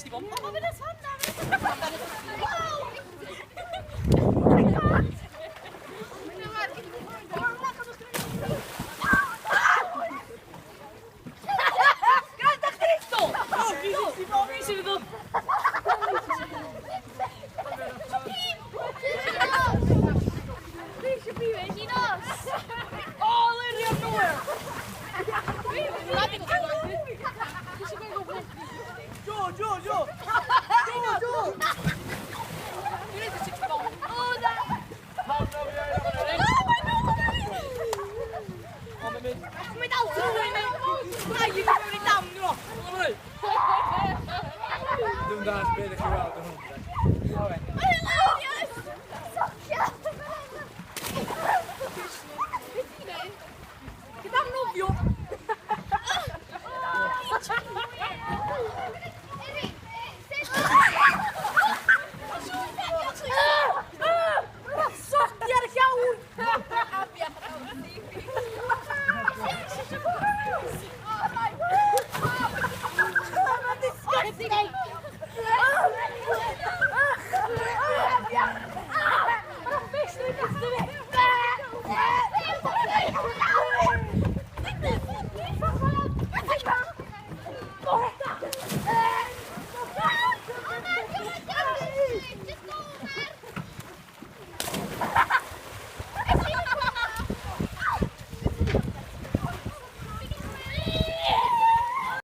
Di ba? Mamma me la sanna! Canta Cristo! Oh, vicino do... Oh, Lady of nowhere! Giù! You need to 60 ball. Oh, that! Mày đau thương mày! Ai gì mày đi tầm nữa? Đừng đàn về để kêu vào tôi không.